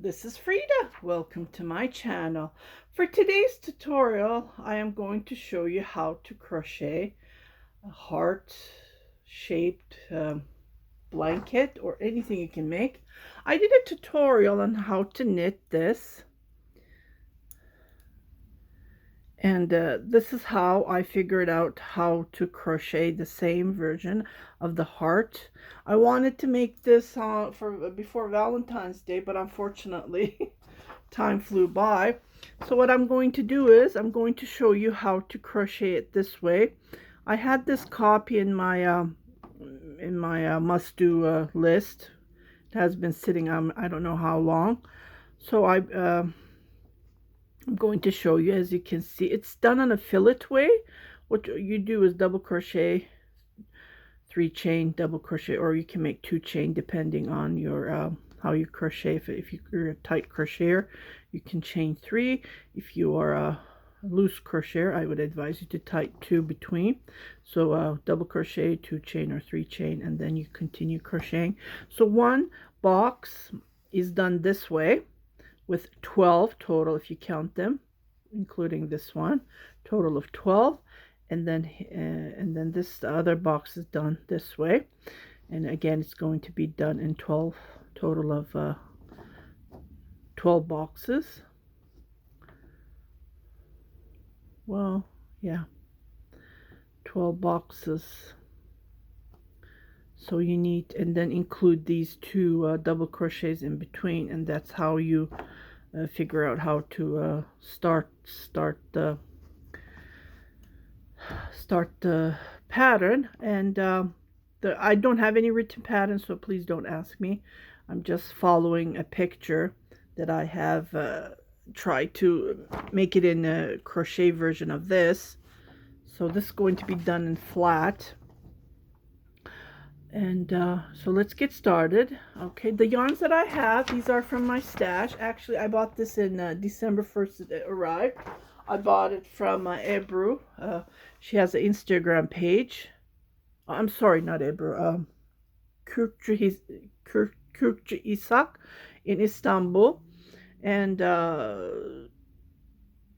this is Frida. Welcome to my channel. For today's tutorial, I am going to show you how to crochet a heart-shaped blanket or anything you can make. I did a tutorial on how to knit this. And this is how I figured out how to crochet the same version of the heart. I wanted to make this for before Valentine's Day, but unfortunately time flew by. So what I'm going to do is I'm going to show you how to crochet it this way. I had this copy in my must-do list. It has been sitting on I don't know how long. So I'm going to show you. As you can see, it's done on a fillet way. What you do is double crochet, 3 chain, double crochet, or you can make 2 chain depending on your how you crochet. If you're a tight crocheter, you can chain 3. If you are a loose crocheter, I would advise you to tie 2 between. So double crochet, 2 chain or 3 chain, and then you continue crocheting. So one box is done this way with 12 total if you count them, including this one, total of 12. And then this other box is done this way, and again it's going to be done in 12 total of 12 boxes. Well, yeah, 12 boxes. So you need, and then include these 2 double crochets in between, and that's how you figure out how to start the pattern. And I don't have any written pattern, so please don't ask me. I'm just following a picture that I have tried to make it in a crochet version of this. So this is going to be done in flat. And so let's get started. Okay, the yarns that I have, these are from my stash. Actually, I bought this in December 1st it arrived. I bought it from Ebru. She has an Instagram page. I'm sorry, not Ebru. Kurkcuhanisak in Istanbul. And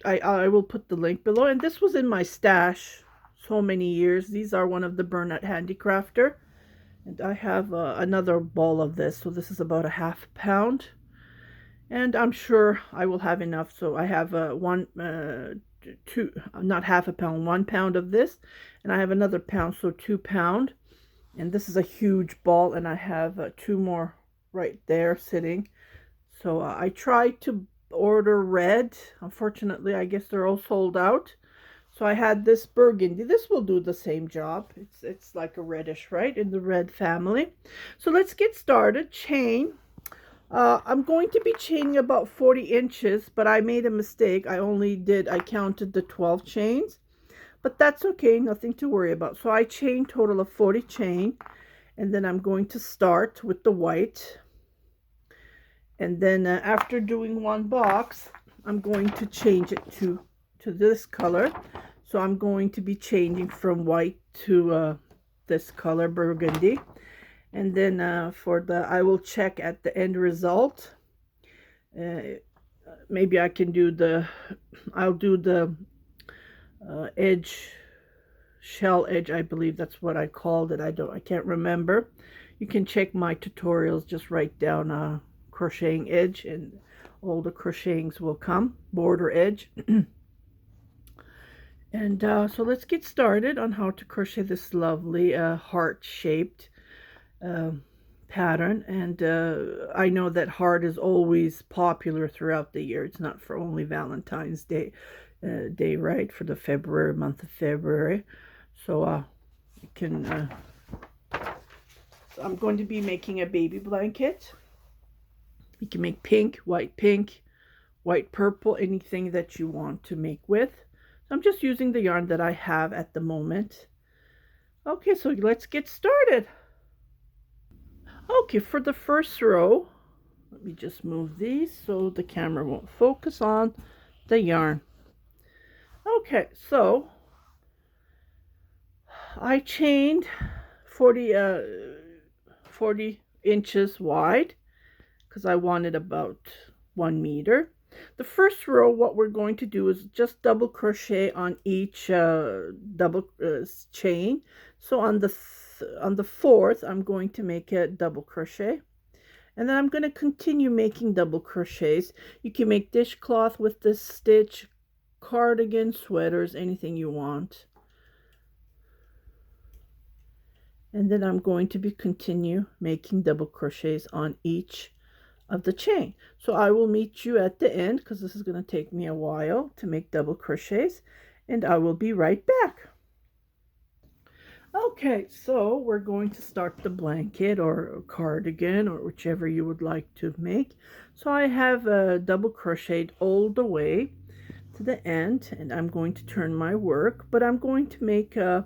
I will put the link below. And this was in my stash so many years. These are one of the Bernat Handicrafter. And I have another ball of this, so this is about a ½ pound, and I'm sure I will have enough. So I have not ½ pound, 1 pound of this, and I have another pound, so 2 pound. And this is a huge ball, and I have 2 more right there sitting. So I tried to order red. Unfortunately, I guess they're all sold out. So I had this burgundy. This will do the same job. It's like a reddish, right, in the red family. So let's get started. Chain. I'm going to be chaining about 40 inches, but I made a mistake. I counted the 12 chains, but that's okay. Nothing to worry about. So I chained total of 40 chain, and then I'm going to start with the white. And then after doing 1 box, I'm going to change it to this color. So I'm going to be changing from white to this color, burgundy. And then I will check at the end result. Maybe I can do I'll do the edge, shell edge, I believe that's what I called it. I can't remember. You can check my tutorials, just write down crocheting edge, and all the crochetings will come, border edge. And so let's get started on how to crochet this lovely heart-shaped pattern. And I know that heart is always popular throughout the year. It's not for only Valentine's Day, right? For the month of February. So you can. So I'm going to be making a baby blanket. You can make pink, white purple, anything that you want to make with. I'm just using the yarn that I have at the moment. Okay, so let's get started. Okay, for the first row, let me just move these so the camera won't focus on the yarn. Okay, so I chained 40 inches wide, because I wanted about 1 meter. The first row, what we're going to do is just double crochet on each double chain. So on the fourth, I'm going to make a double crochet, and then I'm going to continue making double crochets. You can make dishcloth with this stitch, cardigan, sweaters, anything you want. And then I'm going to be continue making double crochets on each of the chain. So I will meet you at the end, because this is going to take me a while to make double crochets, and I will be right back. Okay, so we're going to start the blanket or cardigan or whichever you would like to make. So I have double crocheted all the way to the end, and I'm going to turn my work, but I'm going to make a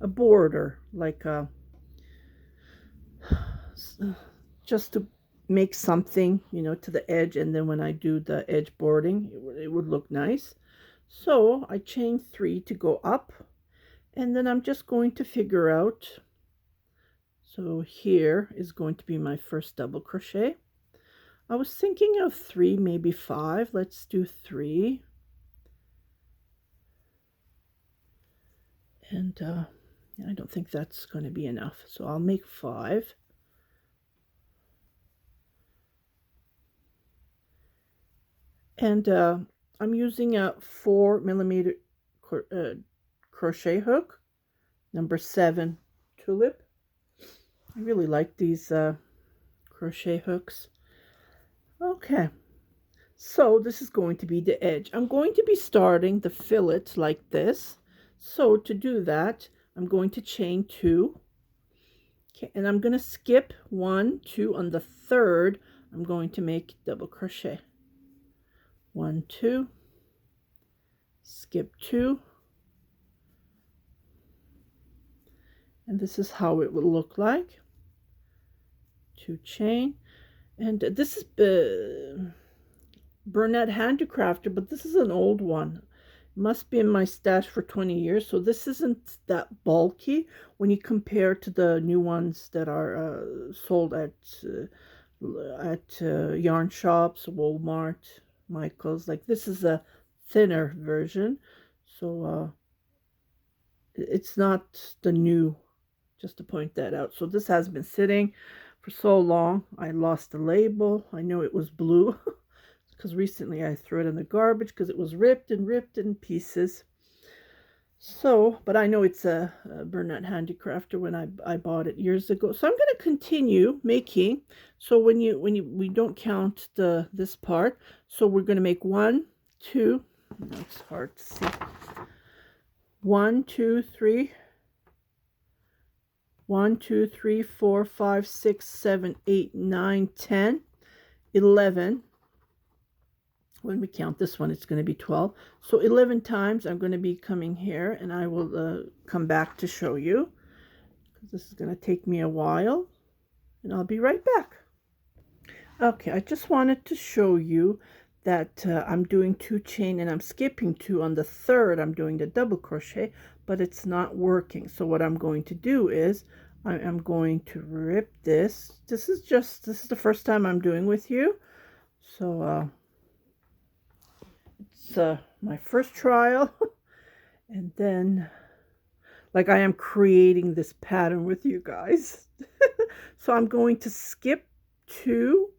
border, like a just to make something, you know, to the edge, and then when I do the edge boarding, it would look nice. So I chain 3 to go up, and then I'm just going to figure out. So here is going to be my first double crochet. I was thinking of 3, maybe 5. Let's do 3. And I don't think that's going to be enough, so I'll make 5. And I'm using a 4mm crochet hook, number 7 tulip. I really like these crochet hooks. Okay, so this is going to be the edge. I'm going to be starting the fillet like this. So to do that, I'm going to chain 2. Okay, and I'm going to skip 1, 2. On the third, I'm going to make double crochet. 1, 2, skip 2, and this is how it will look like. 2 chain, and this is Bernat Handicrafter, but this is an old one. It must be in my stash for 20 years, so this isn't that bulky when you compare to the new ones that are sold at yarn shops, Walmart, Michael's. Like, this is a thinner version, so it's not the new, just to point that out. So this has been sitting for so long, I lost the label. I know it was blue because recently I threw it in the garbage because it was ripped in pieces. So, but I know it's a Bernat Handicrafter when I bought it years ago. So I'm going to continue making. So we don't count this part. So we're going to make 1, 2. No, it's hard to see. 1, 2, 3. 1, 2, 3, 4, 5, 6, 7, 8, 9, 10, 11. When we count this one, it's going to be 12. So 11 times I'm going to be coming here, and I will come back to show you, because this is going to take me a while, and I'll be right back. Okay, I just wanted to show you that I'm doing 2 chain and I'm skipping 2. On the third, I'm doing the double crochet, but it's not working. So what I'm going to do is I'm going to rip this. This is the first time I'm doing with you, so it's my first trial. And then, like, I am creating this pattern with you guys. So I'm going to skip 2,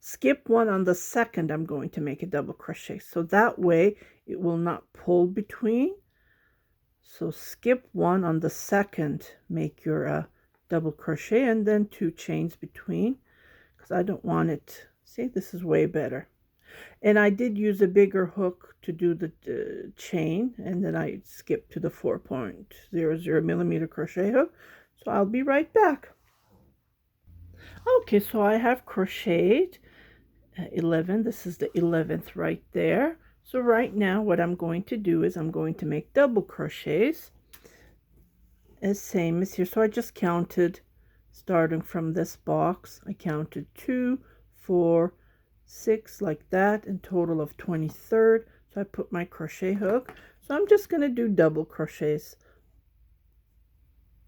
skip 1. On the second, I'm going to make a double crochet, so that way it will not pull between. So skip 1 on the second, make your double crochet, and then 2 chains between, because I don't want it. See, this is way better. And I did use a bigger hook to do the chain, and then I skipped to the 4.00mm crochet hook. So I'll be right back. Okay, so I have crocheted 11. This is the 11th right there. So right now what I'm going to do is I'm going to make double crochets, as same as here. So I just counted, starting from this box, I counted 2, 4, 6, like that, in total of 23rd. So I put my crochet hook. So I'm just going to do double crochets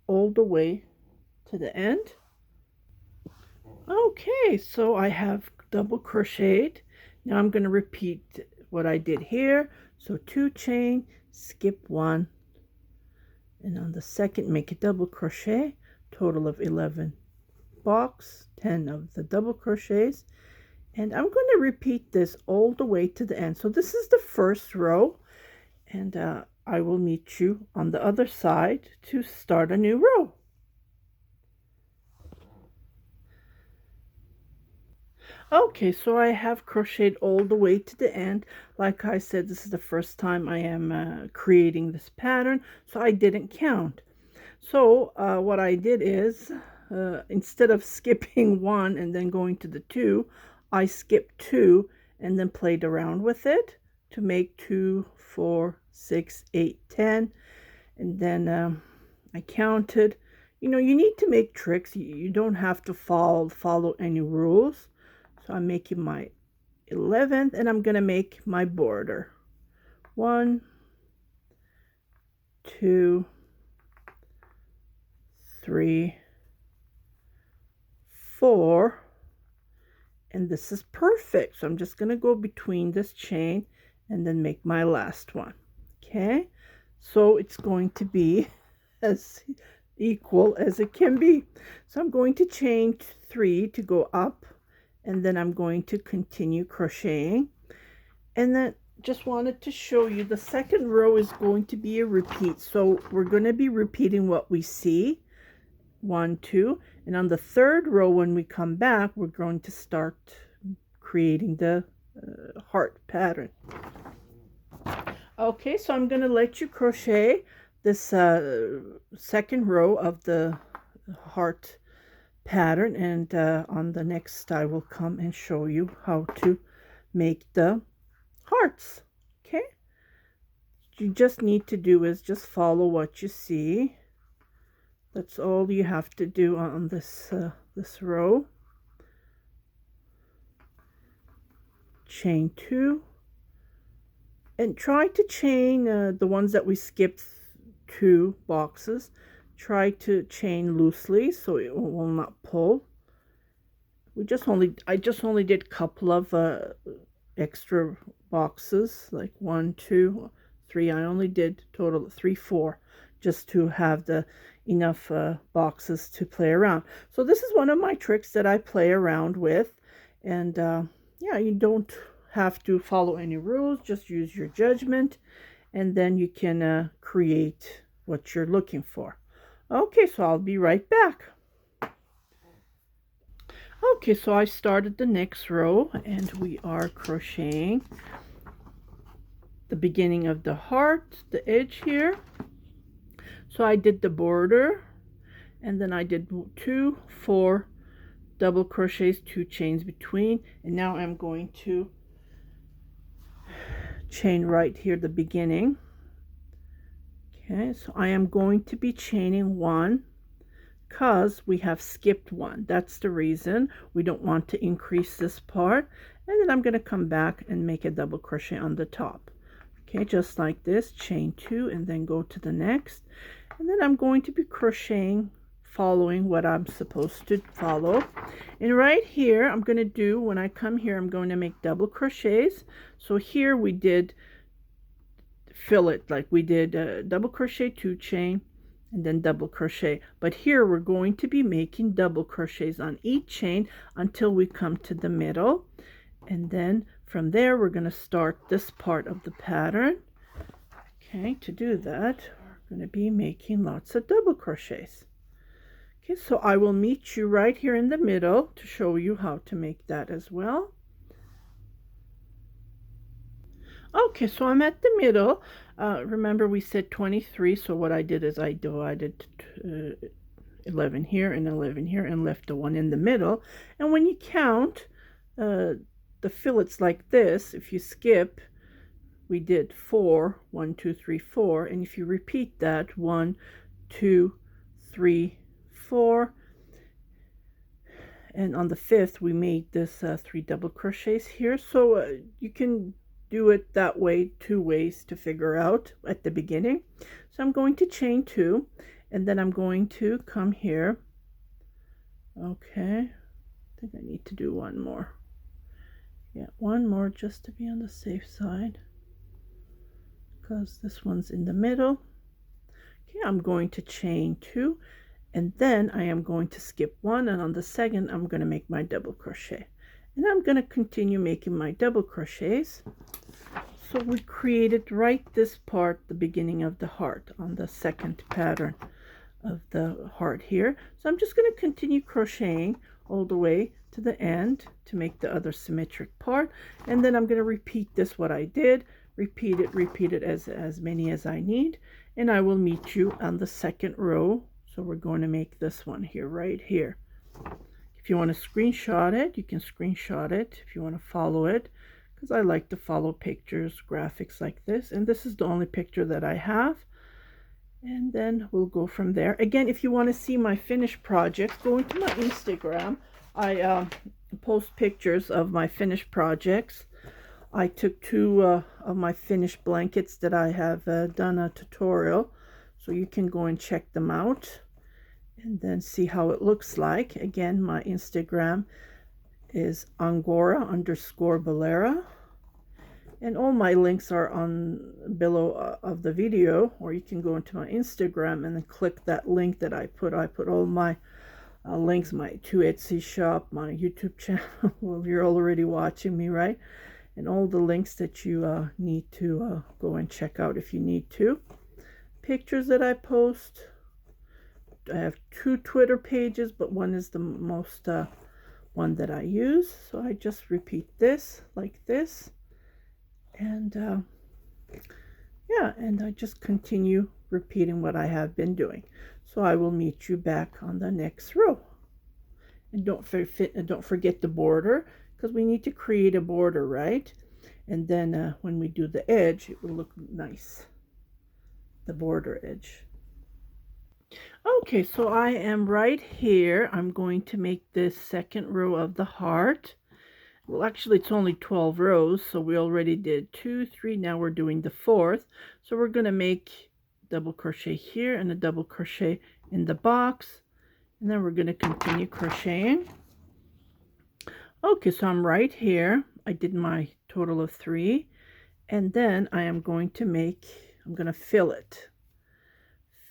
all the way to the end. Okay, so I have double crocheted. Now I'm going to repeat what I did here. So 2 chain, skip 1, and on the second make a double crochet, total of 11 box, 10 of the double crochets, and I'm going to repeat this all the way to the end. So this is the first row, and I will meet you on the other side to start a new row. Okay, so I have crocheted all the way to the end. Like I said, this is the first time I am creating this pattern, so I didn't count. So what I did is, instead of skipping 1 and then going to the 2, I skipped 2 and then played around with it to make 2, 4, 6, 8, 10. And then I counted. You know, you need to make tricks. You don't have to follow any rules. So I'm making my 11th, and I'm going to make my border. 1, 2, 3, 4, and this is perfect. So I'm just going to go between this chain and then make my last one. Okay, so it's going to be as equal as it can be. So I'm going to chain 3 to go up, and then I'm going to continue crocheting. And then just wanted to show you the second row is going to be a repeat. So we're going to be repeating what we see. 1, 2, and on the third row when we come back, we're going to start creating the heart pattern. Okay, so I'm going to let you crochet this second row of the heart pattern, and on the next I will come and show you how to make the hearts. Okay, you just need to do is just follow what you see. That's all you have to do on this this row. Chain 2, and try to chain the ones that we skipped 2 boxes. Try to chain loosely so it will not pull. I just only did a couple of extra boxes, like 1, 2, 3. I only did total 3, 4, just to have the enough boxes to play around. So this is one of my tricks that I play around with, and yeah, you don't have to follow any rules, just use your judgment, and then you can create what you're looking for. Okay, so I'll be right back. Okay, so I started the next row, and we are crocheting the beginning of the heart, the edge here. So I did the border, and then I did 2, 4 double crochets, 2 chains between, and now I'm going to chain right here the beginning. Okay, so I am going to be chaining 1 because we have skipped 1. That's the reason. We don't want to increase this part. And then I'm going to come back and make a double crochet on the top. Okay, just like this, chain 2 and then go to the next. And then I'm going to be crocheting, following what I'm supposed to follow. And right here, I'm going to do, when I come here, I'm going to make double crochets. So here we did fillet, like we did double crochet, 2 chain, and then double crochet. But here we're going to be making double crochets on each chain until we come to the middle, and then from there we're going to start this part of the pattern. Okay, to do that we're going to be making lots of double crochets. Okay, so I will meet you right here in the middle to show you how to make that as well. Okay, so I'm at the middle. Remember we said 23, so what I did is I divided 11 here and 11 here and left the one in the middle. And when you count the fillets like this, if you skip, we did 4, 1, 2, 3, 4, and if you repeat that, 1, 2, 3, 4, and on the 5th we made this 3 double crochets here. So you can do it that way, 2 ways to figure out at the beginning. So I'm going to chain 2, and then I'm going to come here. Okay, I think I need to do one more. Yeah, one more just to be on the safe side, because this one's in the middle. Okay, I'm going to chain 2, and then I am going to skip 1, and on the second I'm going to make my double crochet, and I'm going to continue making my double crochets. So we created right this part, the beginning of the heart, on the second pattern of the heart here. So I'm just going to continue crocheting all the way to the end to make the other symmetric part, and then I'm going to repeat this, what I did, repeat it as many as I need, and I will meet you on the second row. So we're going to make this one here, right here. If you want to screenshot it, you can screenshot it if you want to follow it, because I like to follow pictures, graphics like this, and this is the only picture that I have. And then we'll go from there. Again, if you want to see my finished projects, go into my Instagram. I post pictures of my finished projects. I took 2 of my finished blankets that I have done a tutorial, so you can go and check them out and then see how it looks like. Again, my Instagram is Angora_Valera, and all my links are on below of the video, or you can go into my Instagram and then click that link that I put all my links, my 2 Etsy shop, my YouTube channel. Well, you're already watching me, right? And all the links that you need to go and check out if you need to. Pictures that I post. I have 2 Twitter pages, but one is the most one that I use. So I just repeat this like this, and yeah, and I just continue repeating what I have been doing. So I will meet you back on the next row. And don't forget the border, because we need to create a border, right? And then when we do the edge, it will look nice, the border edge. Okay, so I am right here. I'm going to make this second row of the heart. Well, actually, it's only 12 rows, so we already did 2, 3. Now we're doing the 4th. So we're going to make double crochet here and a double crochet in the box, and then we're going to continue crocheting. Okay, so I'm right here. I did my total of 3, and then I am going to I'm going to fill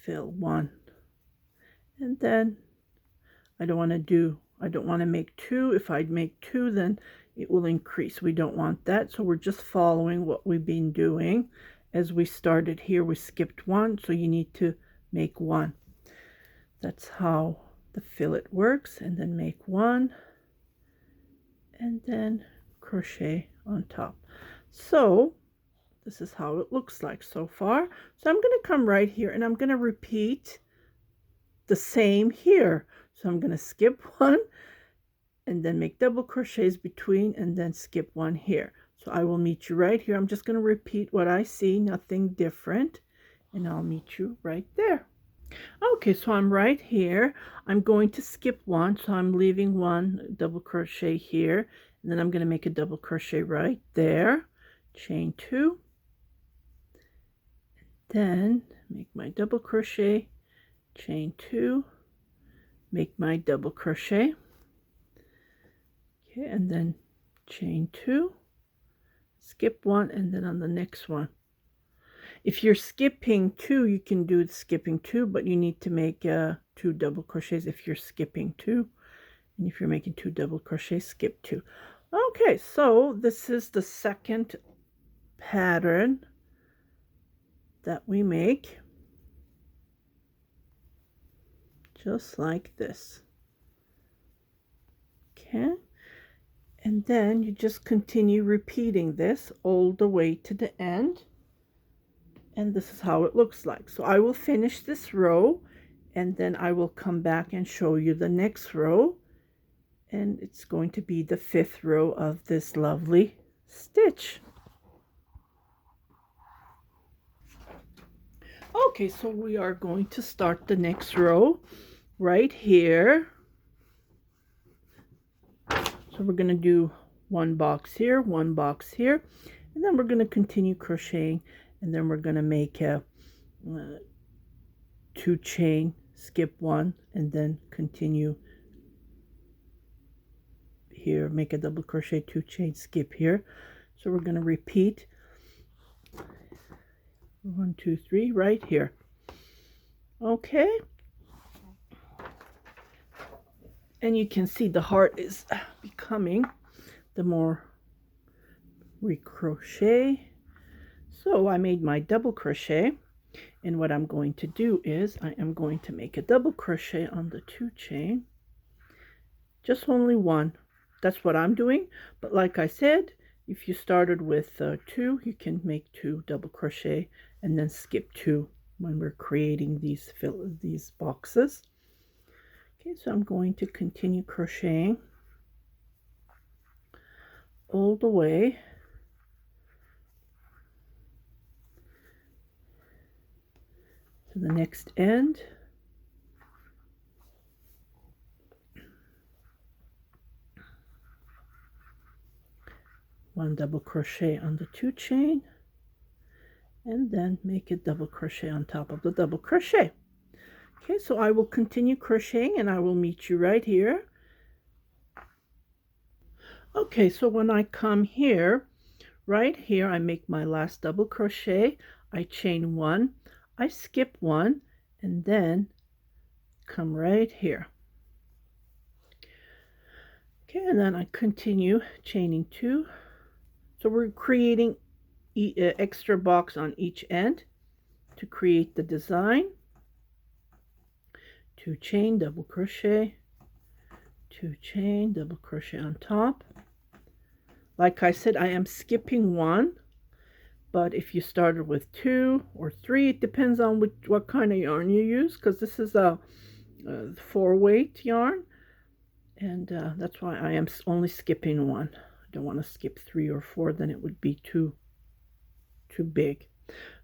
1, and then I don't want to make 2. If I'd make 2, then it will increase. We don't want that, so we're just following what we've been doing. As we started here, we skipped 1, so you need to make 1. That's how the fillet works. And then make 1, and then crochet on top. So this is how it looks like so far. So I'm going to come right here, and I'm going to repeat the same here. So I'm going to skip 1, and then make double crochets between, and then skip 1 here. So I will meet you right here. I'm just going to repeat what I see, nothing different, and I'll meet you right there. Okay, so I'm right here. I'm going to skip 1, so I'm leaving 1 double crochet here, and then I'm going to make a double crochet right there, chain 2, then make my double crochet, chain 2, make my double crochet. Okay, and then chain 2, skip 1, and then on the next one. If you're skipping 2, you can do the skipping 2, but you need to make 2 double crochets if you're skipping 2. And if you're making 2 double crochets, skip 2. Okay, so this is the second pattern that we make. Just like this. Okay. And then you just continue repeating this all the way to the end. And this is how it looks like. So I will finish this row, and then I will come back and show you the next row. And it's going to be the 5th row of this lovely stitch. Okay, so we are going to start the next row right here. So we're going to do 1 box here, 1 box here, and then we're going to continue crocheting, and then we're going to make a 2 chain, skip 1, and then continue here, make a double crochet, 2 chain, skip here. So we're going to repeat 1, 2, 3 right here. Okay, and you can see the heart is becoming the more we crochet. So I made my double crochet, and what I'm going to do is I am going to make a double crochet on the 2 chain, just only one. That's what I'm doing, but like I said, if you started with 2, you can make 2 double crochet and then skip 2 when we're creating these boxes. Okay, so I'm going to continue crocheting all the way to the next end. One double crochet on the 2 chain, and then make a double crochet on top of the double crochet. Okay, so I will continue crocheting and I will meet you right here. Okay, so when I come here, right here, I make my last double crochet, I chain 1, I skip 1, and then come right here. Okay, and then I continue chaining 2. So we're creating extra box on each end to create the design. 2 chain, double crochet, 2 chain, double crochet on top. Like I said, I am skipping 1, but if you started with 2 or 3, it depends on what kind of yarn you use, because this is a 4-weight yarn, and that's why I am only skipping 1. I don't want to skip 3 or 4, then it would be too big.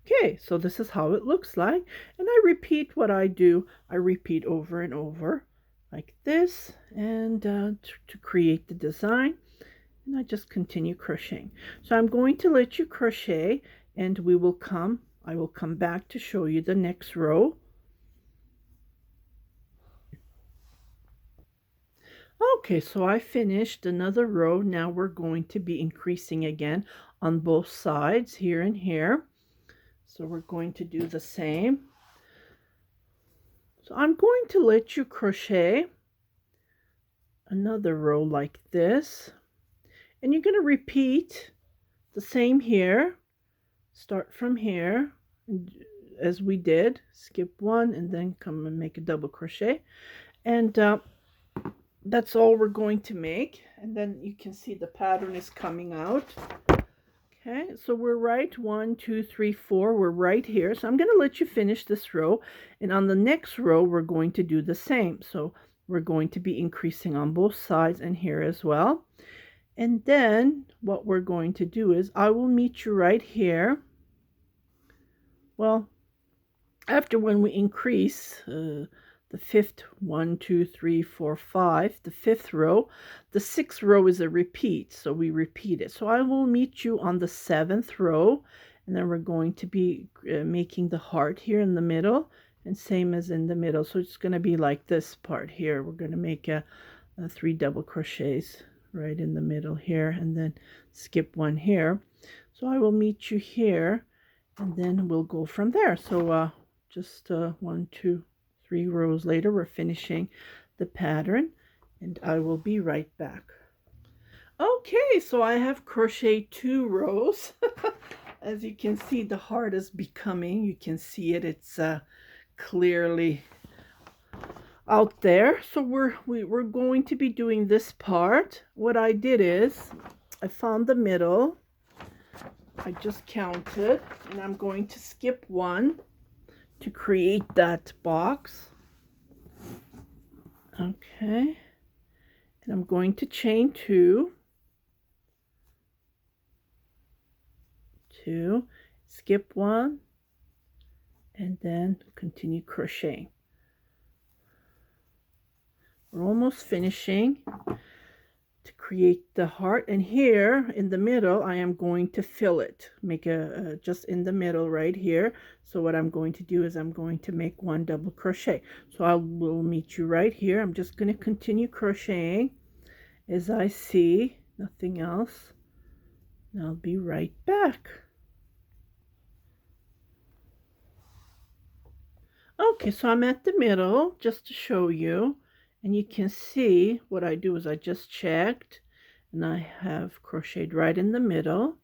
Okay, so this is how it looks like, and I repeat what I do. I repeat over and over like this, and to create the design, and I just continue crocheting. So I'm going to let you crochet, and I will come back to show you the next row. Okay, so I finished another row. Now we're going to be increasing again on both sides, here and here. So we're going to do the same. So I'm going to let you crochet another row like this, and you're going to repeat the same here. Start from here as we did, skip 1 and then come and make a double crochet, and that's all we're going to make. And then you can see the pattern is coming out. Okay, so we're right 1, 2, 3, 4, we're right here. So I'm going to let you finish this row, and on the next row we're going to do the same. So we're going to be increasing on both sides and here as well. And then what we're going to do is I will meet you right here. Well, after when we increase the 5th, 1, 2, 3, 4, 5, the 5th row, the 6th row is a repeat, so we repeat it. So I will meet you on the 7th row, and then we're going to be making the heart here in the middle, and same as in the middle. So it's going to be like this part here. We're going to make a 3 double crochets right in the middle here, and then skip 1 here. So I will meet you here, and then we'll go from there. So just 1, 2, 3 rows later, we're finishing the pattern, and I will be right back. Okay, so I have crocheted 2 rows. As you can see, the heart is becoming, you can see it, it's clearly out there. So we're going to be doing this part. What I did is I found the middle, I just counted, and I'm going to skip 1 to create that box. Okay, and I'm going to chain 2, skip 1, and then continue crocheting. We're almost finishing to create the heart, and here in the middle I am going to fill it, make a just in the middle right here. So what I'm going to do is I'm going to make 1 double crochet. So I will meet you right here. I'm just going to continue crocheting, as I see. Nothing else. And I'll be right back. Okay, so I'm at the middle just to show you, and you can see what I do is I just checked, and I have crocheted right in the middle,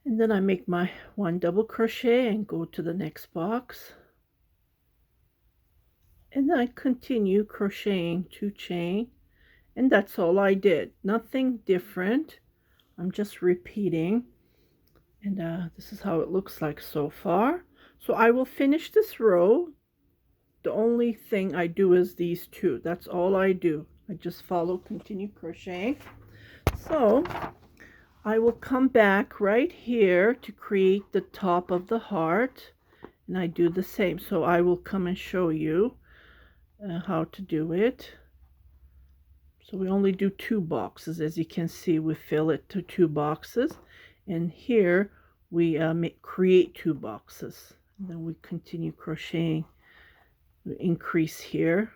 and then I make my 1 double crochet and go to the next box, and then I continue crocheting 2 chain, and that's all I did. Nothing different. I'm just repeating, and this is how it looks like so far. So I will finish this row. The only thing I do is these 2. That's all I do. I just follow, continue crocheting. So I will come back right here to create the top of the heart, and I do the same. So I will come and show you how to do it. So we only do 2 boxes. As you can see, we fill it to 2 boxes, and here we create 2 boxes. And then we continue crocheting, we increase here,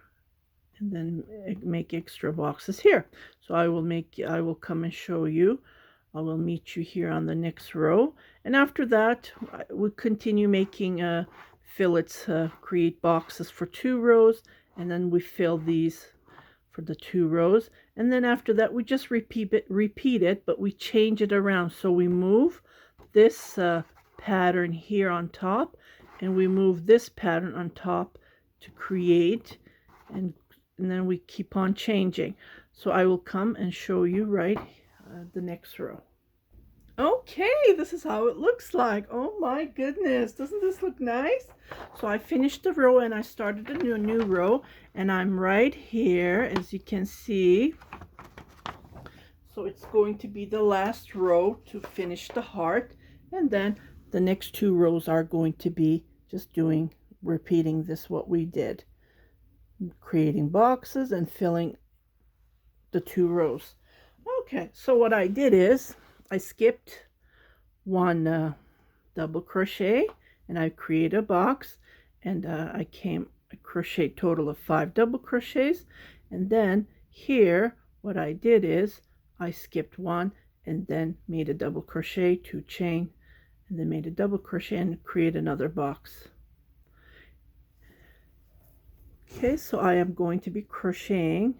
and then make extra boxes here. So I will come and show you. I will meet you here on the next row, and after that we continue making fillets, create boxes for 2 rows, and then we fill these for the 2 rows, and then after that we just repeat it, but we change it around. So we move this pattern here on top, and we move this pattern on top to create, and then we keep on changing. So I will come and show you right the next row. Okay, this is how it looks like. Oh my goodness, doesn't this look nice? So I finished the row and I started a new row, and I'm right here, as you can see. So it's going to be the last row to finish the heart, and then the next 2 rows are going to be just repeating this, what we did, creating boxes and filling the 2 rows. Okay, so what I did is I skipped 1 double crochet, and I created a box, and I crochet total of 5 double crochets, and then here what I did is I skipped 1 and then made a double crochet, 2 chain, and then made a double crochet and create another box. Okay, so I am going to be crocheting,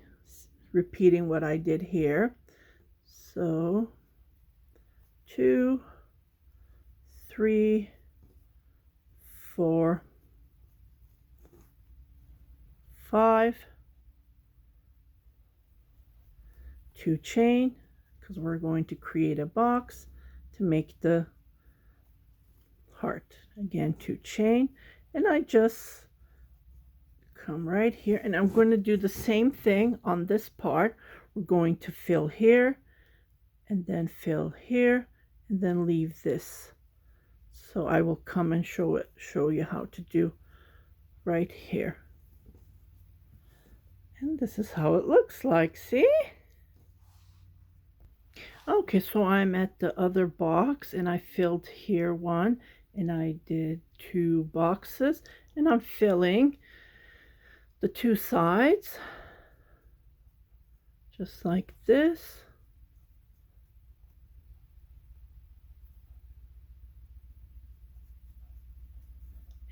repeating what I did here. So 2, 3, 4, 5, 2 chain, because we're going to create a box to make the heart. Again, 2 chain, and I just come right here, and I'm going to do the same thing on this part. We're going to fill here, and then fill here, and then leave this. So I will come and show you how to do right here. And this is how it looks like, see? Okay, so I'm at the other box, and I filled here 1, and I did 2 boxes, and I'm filling the 2 sides just like this.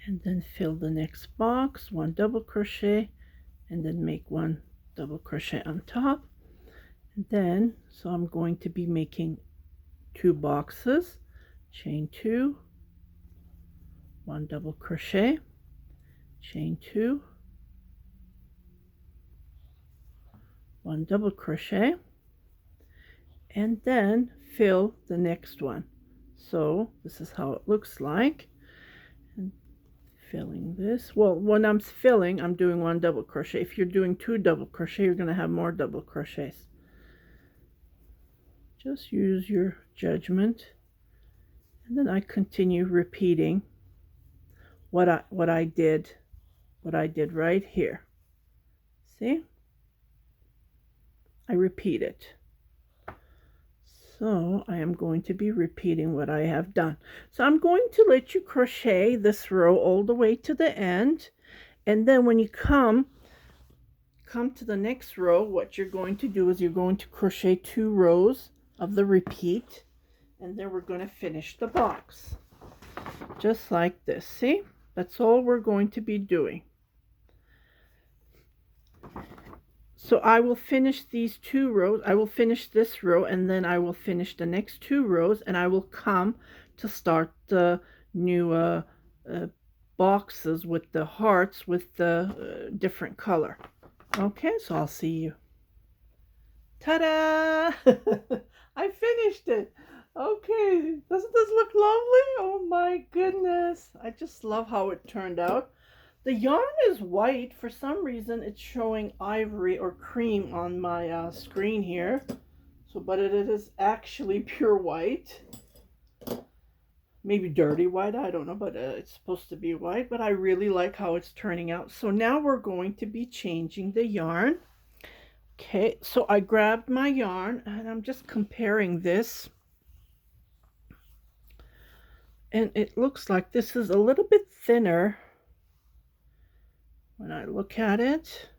And then fill the next box, 1 double crochet, and then make 1 double crochet on top. And then, so I'm going to be making 2 boxes, chain 2, 1 double crochet, chain 2, 1 double crochet, and then fill the next one. So this is how it looks like. And filling this, well, when I'm filling, I'm doing 1 double crochet. If you're doing 2 double crochet, you're going to have more double crochets. Just use your judgment. And then I continue repeating what I did right here. See? I repeat it. So I am going to be repeating what I have done. So I'm going to let you crochet this row all the way to the end, and then when you come come to the next row, what you're going to do is you're going to crochet 2 rows of the repeat, and then we're going to finish the box. Just like this. See? That's all we're going to be doing. So I will finish these 2 rows. I will finish this row, and then I will finish the next 2 rows, and I will come to start the new boxes with the hearts with the different color. Okay, so I'll see you. Ta-da! I finished it. Okay, doesn't this look lovely? Oh my goodness. I just love how it turned out. The yarn is white. For some reason, it's showing ivory or cream on my screen here. So, but it is actually pure white. Maybe dirty white, I don't know, but it's supposed to be white. But I really like how it's turning out. So now we're going to be changing the yarn. Okay, so I grabbed my yarn and I'm just comparing this. And it looks like this is a little bit thinner when I look at it.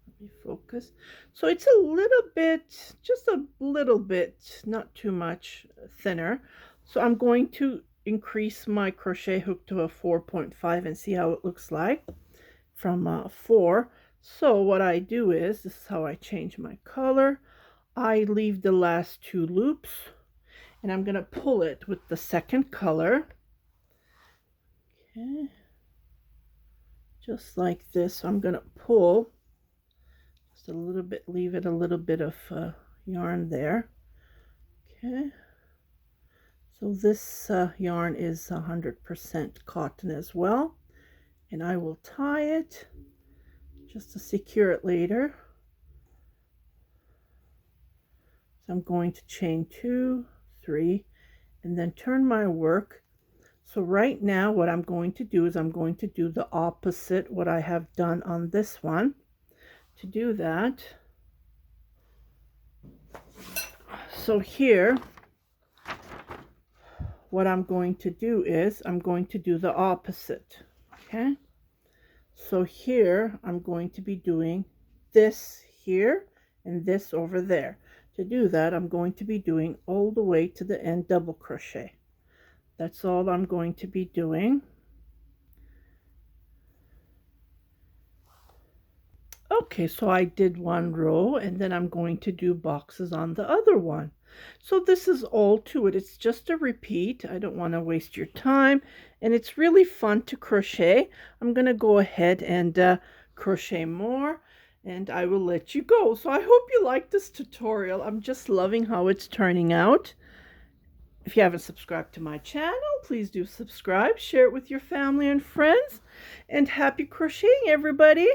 Let me focus. So it's a little bit, just a little bit, not too much thinner. So I'm going to increase my crochet hook to a 4.5 and see how it looks like from 4. So what I do is, this is how I change my color. I leave the last 2 loops and I'm going to pull it with the second color. Okay. Just like this. I'm going to pull just a little bit, leave it a little bit of yarn there. Okay. So this yarn is 100% cotton as well, and I will tie it just to secure it later. So I'm going to chain 2, 3, and then turn my work. So right now what I'm going to do is I'm going to do the opposite what I have done on this one. To do that, so here what I'm going to do is I'm going to do the opposite. Okay, so here I'm going to be doing this here and this over there. To do that, I'm going to be doing all the way to the end double crochet. That's all I'm going to be doing. Okay, so I did 1 row and then I'm going to do boxes on the other one. So this is all to it. It's just a repeat. I don't want to waste your time, and it's really fun to crochet. I'm going to go ahead and crochet more, and I will let you go. So I hope you like this tutorial. I'm just loving how it's turning out. If you haven't subscribed to my channel, please do subscribe. Share it with your family and friends. And happy crocheting, everybody!